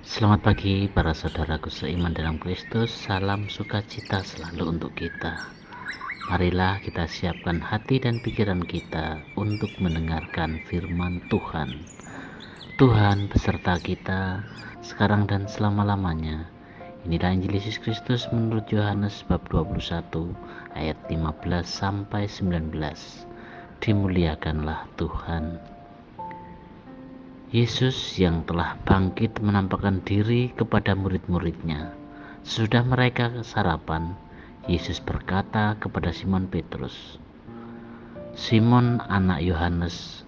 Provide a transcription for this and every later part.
Selamat pagi para saudaraku seiman dalam Kristus. Salam sukacita selalu untuk kita. Marilah kita siapkan hati dan pikiran kita untuk mendengarkan firman Tuhan. Tuhan beserta kita sekarang dan selama-lamanya. Inilah Injil Yesus Kristus menurut Yohanes bab 21 ayat 15 sampai 19. Dimuliakanlah Tuhan. Yesus yang telah bangkit menampakkan diri kepada murid-muridnya. Sesudah mereka sarapan, Yesus berkata kepada Simon Petrus, "Simon anak Yohanes,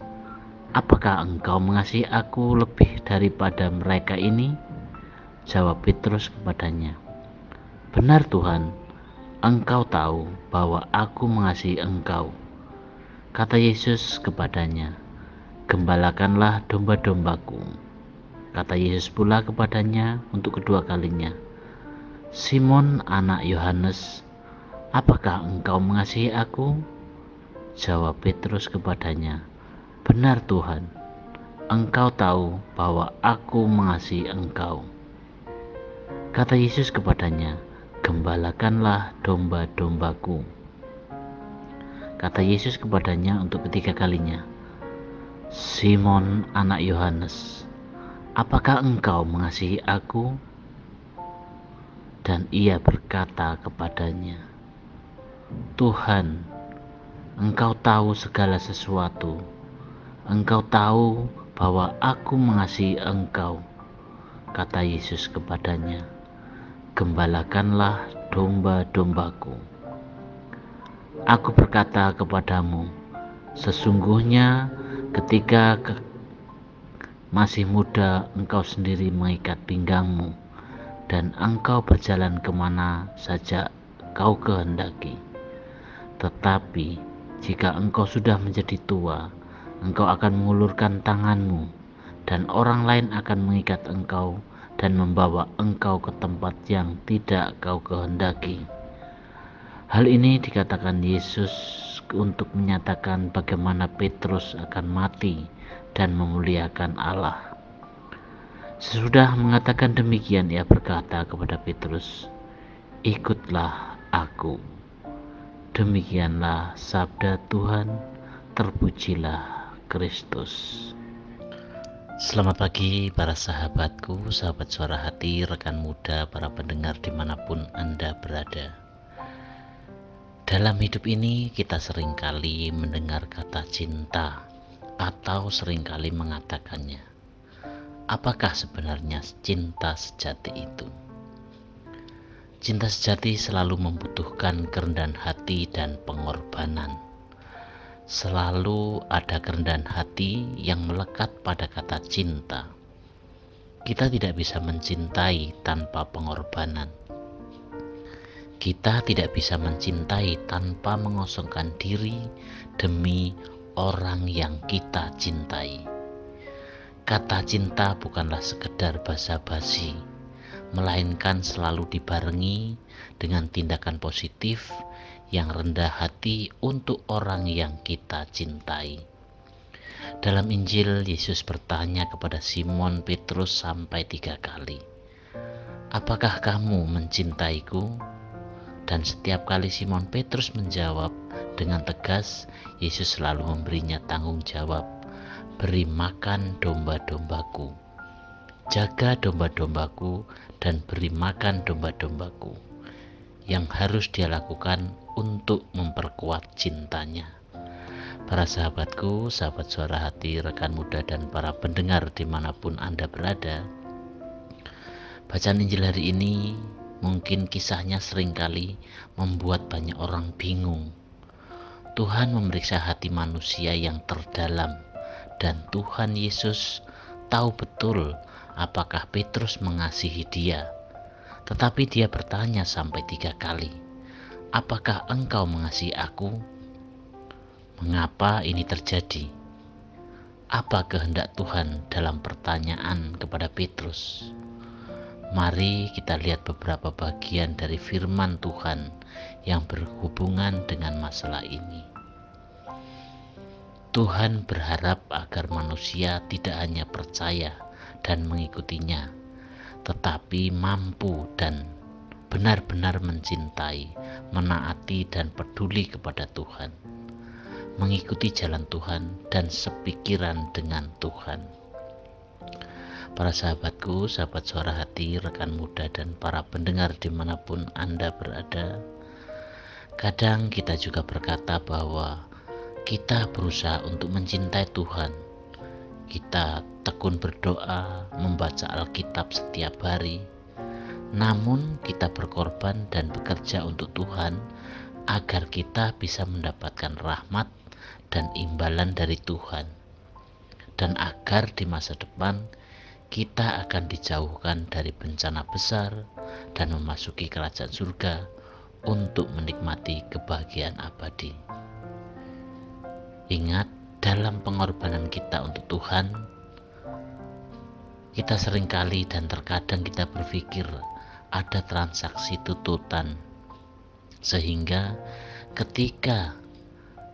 apakah engkau mengasihi aku lebih daripada mereka ini?" Jawab Petrus kepadanya, "Benar Tuhan, engkau tahu bahwa aku mengasihi engkau." Kata Yesus kepadanya, "Gembalakanlah domba-dombaku." Kata Yesus pula kepadanya untuk kedua kalinya, "Simon anak Yohanes, apakah engkau mengasihi aku?" Jawab Petrus kepadanya, "Benar Tuhan, engkau tahu bahwa aku mengasihi engkau." Kata Yesus kepadanya, "Gembalakanlah domba-dombaku." Kata Yesus kepadanya untuk ketiga kalinya, "Simon anak Yohanes, apakah engkau mengasihi aku?" Dan ia berkata kepadanya, "Tuhan, engkau tahu segala sesuatu. Engkau tahu bahwa aku mengasihi engkau." Kata Yesus kepadanya, "Gembalakanlah domba-dombaku. Aku berkata kepadamu, sesungguhnya ketika masih muda engkau sendiri mengikat pinggangmu, dan engkau berjalan kemana saja kau kehendaki. Tetapi jika engkau sudah menjadi tua, engkau akan mengulurkan tanganmu, dan orang lain akan mengikat engkau dan membawa engkau ke tempat yang tidak kau kehendaki." Hal ini dikatakan Yesus untuk menyatakan bagaimana Petrus akan mati dan memuliakan Allah. Sesudah mengatakan demikian, ia berkata kepada Petrus, "Ikutlah aku." Demikianlah sabda Tuhan, terpujilah Kristus. Selamat pagi para sahabatku, sahabat suara hati, rekan muda, para pendengar dimanapun Anda berada. Dalam hidup ini kita seringkali mendengar kata cinta atau seringkali mengatakannya. Apakah sebenarnya cinta sejati itu? Cinta sejati selalu membutuhkan kerendahan hati dan pengorbanan. Selalu ada kerendahan hati yang melekat pada kata cinta. Kita tidak bisa mencintai tanpa pengorbanan. Kita tidak bisa mencintai tanpa mengosongkan diri demi orang yang kita cintai. Kata cinta bukanlah sekedar basa-basi, melainkan selalu dibarengi dengan tindakan positif yang rendah hati untuk orang yang kita cintai. Dalam Injil, Yesus bertanya kepada Simon Petrus sampai 3 kali, "Apakah kamu mencintaiku?" Dan setiap kali Simon Petrus menjawab dengan tegas, Yesus selalu memberinya tanggung jawab, "Beri makan domba-dombaku. Jaga domba-dombaku dan beri makan domba-dombaku." Yang harus dia lakukan untuk memperkuat cintanya. Para sahabatku, sahabat suara hati, rekan muda, dan para pendengar dimanapun Anda berada, bacaan Injil hari ini mungkin kisahnya seringkali membuat banyak orang bingung. Tuhan memeriksa hati manusia yang terdalam, dan Tuhan Yesus tahu betul apakah Petrus mengasihi dia. Tetapi dia bertanya sampai 3 kali, "Apakah engkau mengasihi aku?" Mengapa ini terjadi? Apa kehendak Tuhan dalam pertanyaan kepada Petrus? Mari kita lihat beberapa bagian dari firman Tuhan yang berhubungan dengan masalah ini. Tuhan berharap agar manusia tidak hanya percaya dan mengikutinya, tetapi mampu dan benar-benar mencintai, menaati dan peduli kepada Tuhan, mengikuti jalan Tuhan dan sepikiran dengan Tuhan. Para sahabatku, sahabat suara hati, rekan muda dan para pendengar dimanapun Anda berada, kadang kita juga berkata bahwa kita berusaha untuk mencintai Tuhan. Kita tekun berdoa, membaca Alkitab setiap hari, namun kita berkorban dan bekerja untuk Tuhan agar kita bisa mendapatkan rahmat dan imbalan dari Tuhan, dan agar di masa depan kita akan dijauhkan dari bencana besar dan memasuki kerajaan surga untuk menikmati kebahagiaan abadi. Ingat, dalam pengorbanan kita untuk Tuhan, kita seringkali dan terkadang kita berpikir ada transaksi tututan, sehingga ketika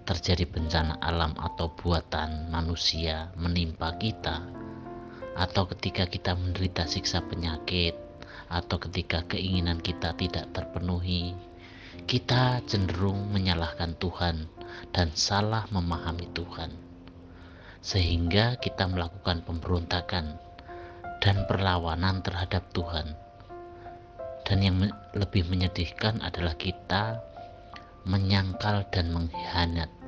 terjadi bencana alam atau buatan manusia menimpa kita, atau ketika kita menderita siksa penyakit, atau ketika keinginan kita tidak terpenuhi, kita cenderung menyalahkan Tuhan dan salah memahami Tuhan, sehingga kita melakukan pemberontakan dan perlawanan terhadap Tuhan. Dan yang lebih menyedihkan adalah kita menyangkal dan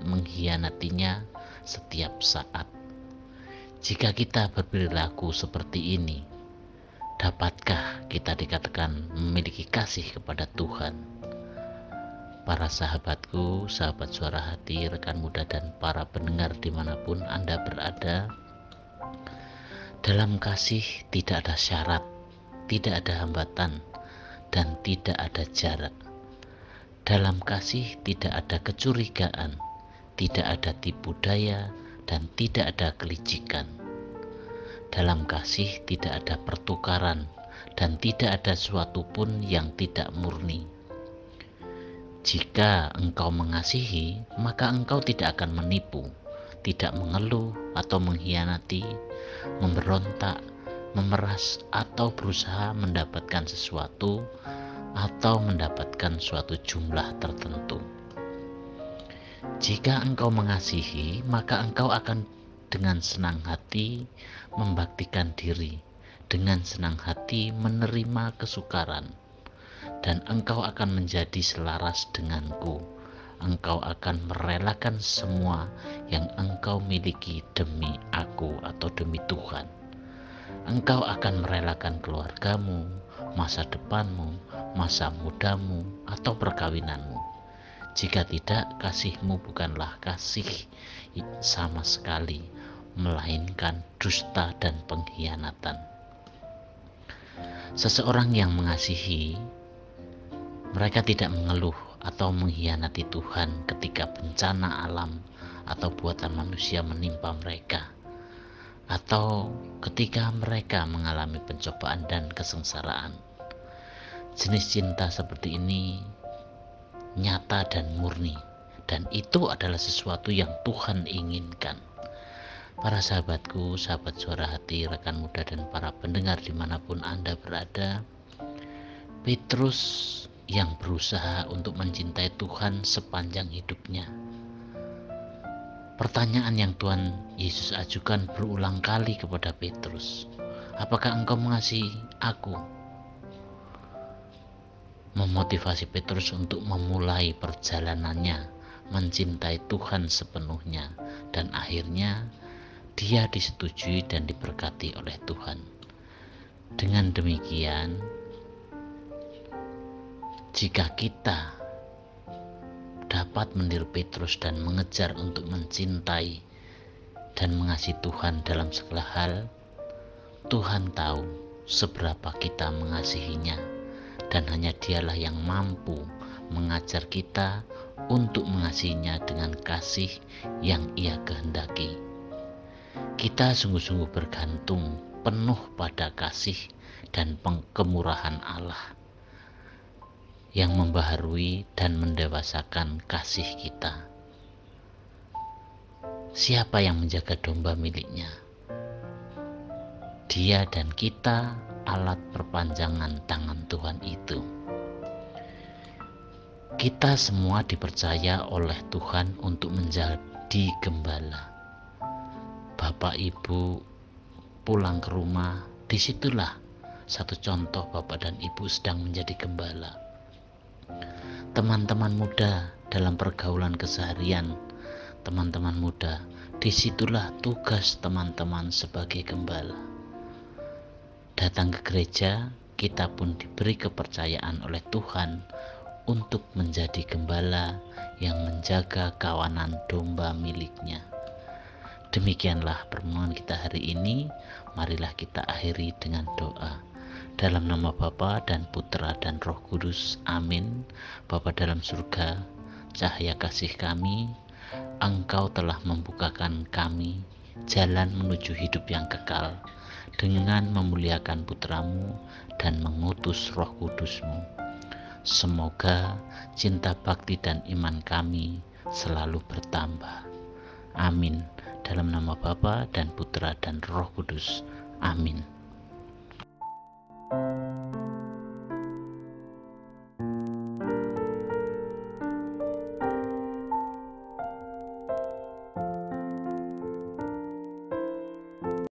mengkhianatinya setiap saat. Jika kita berperilaku seperti ini, dapatkah kita dikatakan memiliki kasih kepada Tuhan? Para sahabatku, sahabat suara hati, rekan muda dan para pendengar dimanapun Anda berada, dalam kasih tidak ada syarat, tidak ada hambatan, dan tidak ada jarak. Dalam kasih tidak ada kecurigaan, tidak ada tipu daya, dan tidak ada kelicikan. Dalam kasih tidak ada pertukaran dan tidak ada sesuatu pun yang tidak murni. Jika engkau mengasihi, maka engkau tidak akan menipu, tidak mengeluh atau mengkhianati, memberontak, memeras, atau berusaha mendapatkan sesuatu atau mendapatkan suatu jumlah tertentu. Jika engkau mengasihi, maka engkau akan dengan senang hati membaktikan diri, dengan senang hati menerima kesukaran, dan engkau akan menjadi selaras denganku. Engkau akan merelakan semua yang engkau miliki demi aku atau demi Tuhan. Engkau akan merelakan keluargamu, masa depanmu, masa mudamu, atau perkawinanmu. Jika tidak, kasihmu bukanlah kasih sama sekali, melainkan dusta dan pengkhianatan. Seseorang yang mengasihi, mereka tidak mengeluh atau mengkhianati Tuhan ketika bencana alam atau buatan manusia menimpa mereka, atau ketika mereka mengalami pencobaan dan kesengsaraan. Jenis cinta seperti ini nyata dan murni, dan itu adalah sesuatu yang Tuhan inginkan. Para sahabatku, sahabat suara hati, rekan muda dan para pendengar dimanapun Anda berada, Petrus yang berusaha untuk mencintai Tuhan sepanjang hidupnya. Pertanyaan yang Tuhan Yesus ajukan berulang kali kepada Petrus, apakah engkau mengasihi aku? Memotivasi Petrus untuk memulai perjalanannya mencintai Tuhan sepenuhnya, dan akhirnya dia disetujui dan diberkati oleh Tuhan. Dengan demikian, jika kita dapat meniru Petrus dan mengejar untuk mencintai dan mengasihi Tuhan dalam segala hal, Tuhan tahu seberapa kita mengasihinya, dan hanya Dialah yang mampu mengajar kita untuk mengasihinya dengan kasih yang Ia kehendaki. Kita sungguh-sungguh bergantung penuh pada kasih dan kemurahan Allah yang membaharui dan mendewasakan kasih kita. Siapa yang menjaga domba miliknya? Dia dan kita alat perpanjangan tangan Tuhan itu. Kita semua dipercaya oleh Tuhan untuk menjadi gembala. Bapak Ibu pulang ke rumah, disitulah satu contoh Bapak dan Ibu sedang menjadi gembala. Teman-teman muda dalam pergaulan keseharian, teman-teman muda, disitulah tugas teman-teman sebagai gembala. Datang ke gereja, kita pun diberi kepercayaan oleh Tuhan untuk menjadi gembala yang menjaga kawanan domba miliknya. Demikianlah permohonan kita hari ini. Marilah kita akhiri dengan doa. Dalam nama Bapa dan Putra dan Roh Kudus. Amin. Bapa dalam surga, cahaya kasih kami, Engkau telah membukakan kami jalan menuju hidup yang kekal dengan memuliakan Putramu dan mengutus Roh Kudus-Mu. Semoga cinta bakti dan iman kami selalu bertambah. Amin. Dalam nama Bapa dan Putra dan Roh Kudus. Amin.